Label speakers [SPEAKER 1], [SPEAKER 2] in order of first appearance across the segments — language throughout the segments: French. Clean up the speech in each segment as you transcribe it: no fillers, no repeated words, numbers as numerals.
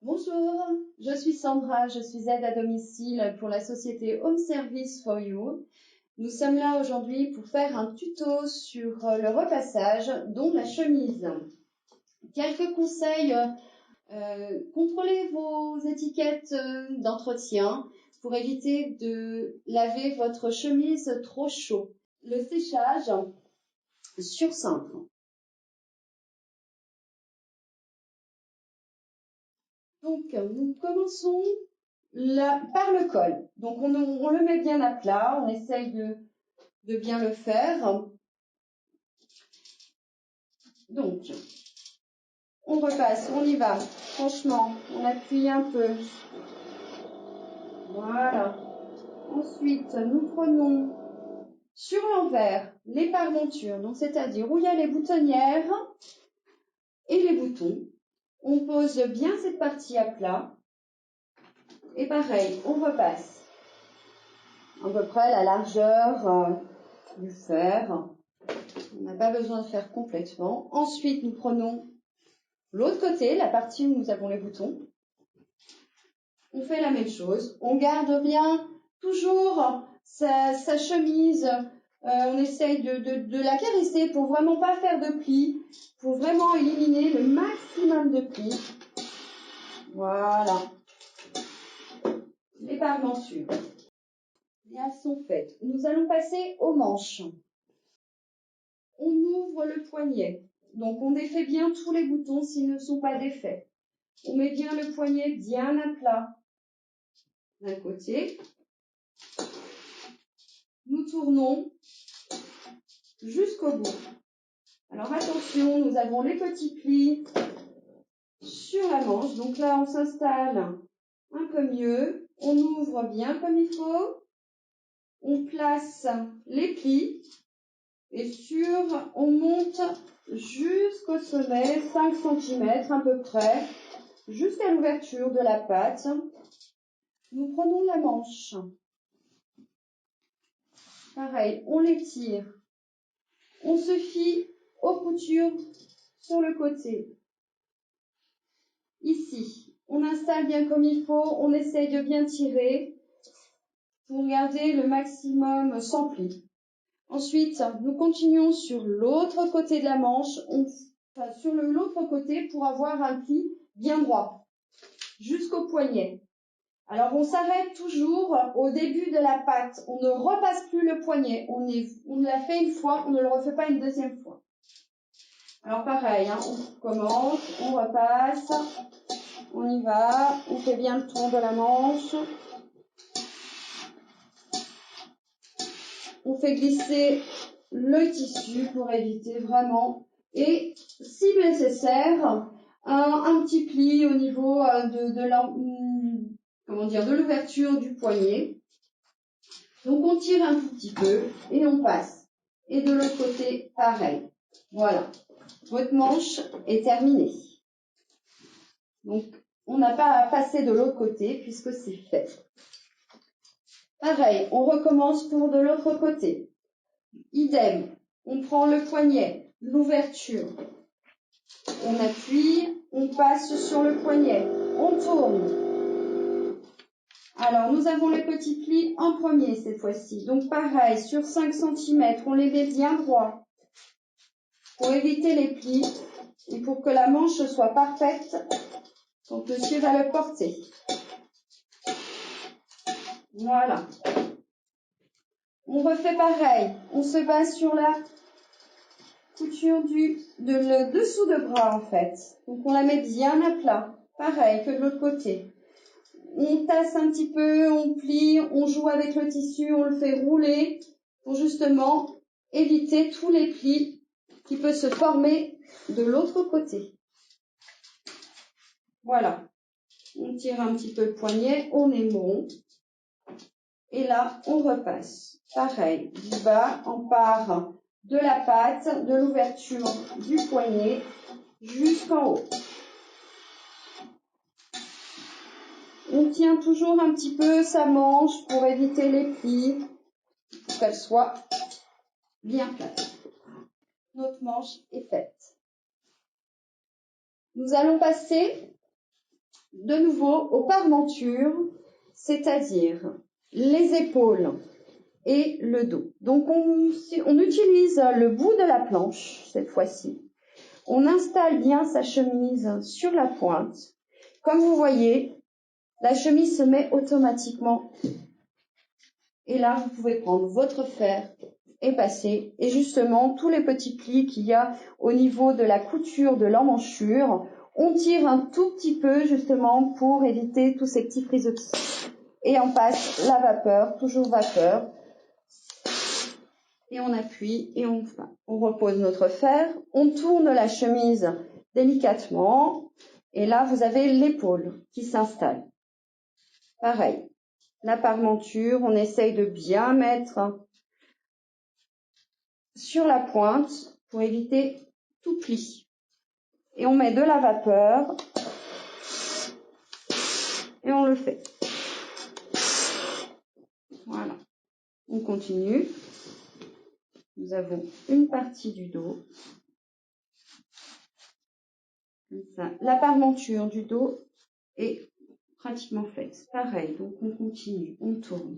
[SPEAKER 1] Bonjour, je suis Sandra, je suis aide à domicile pour la société Home Service for You. Nous sommes là aujourd'hui pour faire un tuto sur le repassage, dont la chemise. Quelques conseils, contrôlez vos étiquettes d'entretien pour éviter de laver votre chemise trop chaud. Le séchage sur cintre. Donc, nous commençons par le col. Donc, on le met bien à plat, on essaye de bien le faire. Donc, on repasse, on y va. Franchement, on appuie un peu. Voilà. Ensuite, nous prenons sur l'envers les parmentures, donc c'est-à-dire où il y a les boutonnières et les boutons. On pose bien cette partie à plat. Et pareil, on repasse à peu près la largeur du fer. On n'a pas besoin de faire complètement. Ensuite, nous prenons l'autre côté, la partie où nous avons les boutons. On fait la même chose. On garde bien toujours sa chemise. On essaye de la caresser pour vraiment pas faire de plis, pour vraiment éliminer le maximum de plis. Voilà. Les parmentures. Et elles sont faites. Nous allons passer aux manches. On ouvre le poignet. Donc, on défait bien tous les boutons s'ils ne sont pas défaits. On met bien le poignet bien à plat d'un côté. Nous tournons jusqu'au bout. Alors, attention, nous avons les petits plis sur la manche. Donc là, on s'installe un peu mieux. On ouvre bien comme il faut. On place les plis. Et on monte jusqu'au sommet, 5 cm à peu près, jusqu'à l'ouverture de la patte. Nous prenons la manche. Pareil, on l'étire. On se fie aux coutures sur le côté. Ici, on installe bien comme il faut. On essaye de bien tirer pour garder le maximum sans pli. Ensuite, nous continuons sur l'autre côté de la manche, sur l'autre côté pour avoir un pli bien droit, jusqu'au poignet. Alors, on s'arrête toujours au début de la patte. On ne repasse plus le poignet. On l'a fait une fois, on ne le refait pas une deuxième fois. Alors, pareil, on commence, on repasse, on y va, on fait bien le tour de la manche. On fait glisser le tissu pour éviter vraiment, et si nécessaire, un petit pli au niveau de l'ouverture du poignet. Donc on tire un tout petit peu et on passe. Et de l'autre côté, pareil. Voilà, votre manche est terminée. Donc on n'a pas à passer de l'autre côté puisque c'est fait. Pareil, on recommence pour de l'autre côté. Idem, on prend le poignet, l'ouverture, on appuie, on passe sur le poignet, on tourne. Alors, nous avons les petits plis en premier cette fois-ci. Donc, pareil, sur 5 cm, on les met bien droit pour éviter les plis et pour que la manche soit parfaite quand monsieur va le porter. Voilà. On refait pareil. On se base sur la couture le dessous de bras en fait. Donc on la met bien à plat. Pareil que de l'autre côté. On tasse un petit peu, on plie, on joue avec le tissu, on le fait rouler pour justement éviter tous les plis qui peuvent se former de l'autre côté. Voilà. On tire un petit peu le poignet, on est bon. Et là, on repasse. Pareil, du bas, on part de la patte, de l'ouverture du poignet jusqu'en haut. On tient toujours un petit peu sa manche pour éviter les plis, pour qu'elle soit bien plate. Notre manche est faite. Nous allons passer de nouveau aux parmentures, c'est-à-dire les épaules et le dos. Donc on utilise le bout de la planche cette fois-ci. On installe bien sa chemise sur la pointe. Comme vous voyez, la chemise se met automatiquement. Et là, vous pouvez prendre votre fer et passer. Et justement, tous les petits plis qu'il y a au niveau de la couture de l'emmanchure, on tire un tout petit peu justement pour éviter tous ces petits frisottis. Et on passe la vapeur, toujours vapeur. Et on appuie et on repose notre fer. On tourne la chemise délicatement. Et là, vous avez l'épaule qui s'installe. Pareil. La parmenture, on essaye de bien mettre sur la pointe pour éviter tout pli. Et on met de la vapeur et on le fait. Voilà. On continue. Nous avons une partie du dos. Comme ça. La parmenture du dos est pratiquement faite. Pareil, donc on continue, on tourne.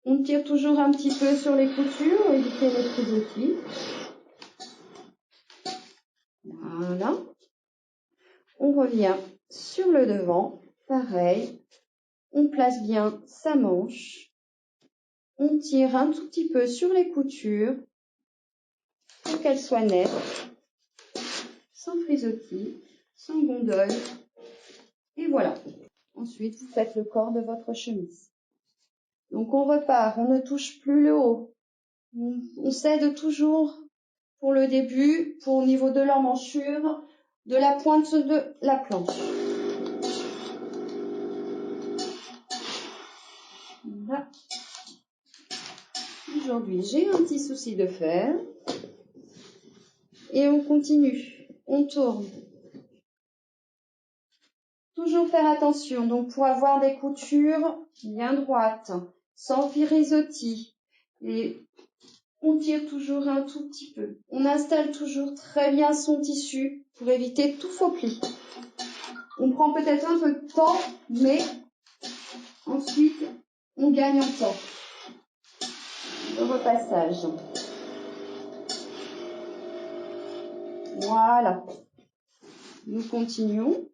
[SPEAKER 1] On tire toujours un petit peu sur les coutures, éviter les frisottis. Voilà. On revient sur le devant. Pareil. On place bien sa manche. On tire un tout petit peu sur les coutures pour qu'elles soient nettes, sans frisottis, sans gondole. Et voilà. Ensuite, vous faites le corps de votre chemise. Donc on repart, on ne touche plus le haut. On cède toujours pour le début, pour au niveau de l'emmanchure, de la pointe de la planche. Là. Aujourd'hui, j'ai un petit souci de fer. Et on continue. On tourne. Toujours faire attention, donc pour avoir des coutures bien droites, sans frisottis. Et on tire toujours un tout petit peu. On installe toujours très bien son tissu pour éviter tout faux pli. On prend peut-être un peu de temps, mais ensuite on gagne en temps. Le repassage. Voilà. Nous continuons.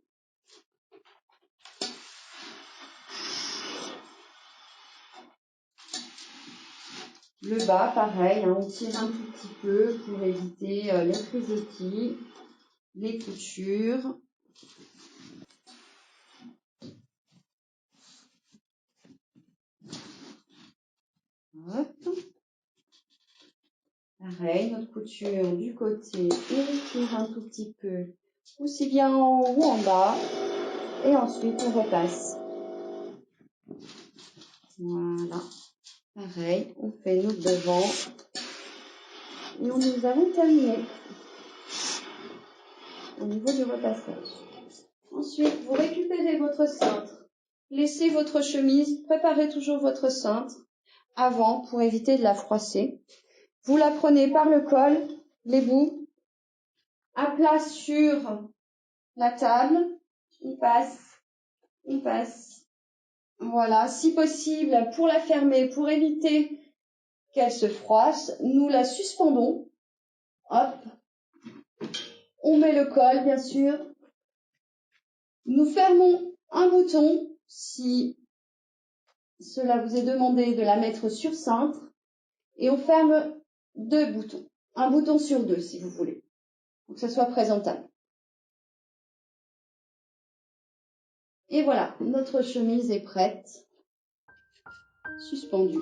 [SPEAKER 1] Le bas, pareil, hein, on tire un tout petit peu pour éviter les frisottis, les coutures. Hop. Pareil, notre couture du côté, on tire un tout petit peu, aussi bien en haut ou en bas. Et ensuite, on repasse. Voilà. Pareil, on fait notre devant. Et nous avons terminé au niveau du repassage. Ensuite, vous récupérez votre cintre. Laissez votre chemise, préparez toujours votre cintre avant pour éviter de la froisser. Vous la prenez par le col, les bouts, à plat sur la table. On passe. Voilà, si possible, pour la fermer, pour éviter qu'elle se froisse, nous la suspendons. Hop. On met le col, bien sûr. Nous fermons un bouton, si cela vous est demandé de la mettre sur cintre. Et on ferme 2 boutons. Un bouton sur 2, si vous voulez. Pour que ce soit présentable. Et voilà, notre chemise est prête. Suspendue.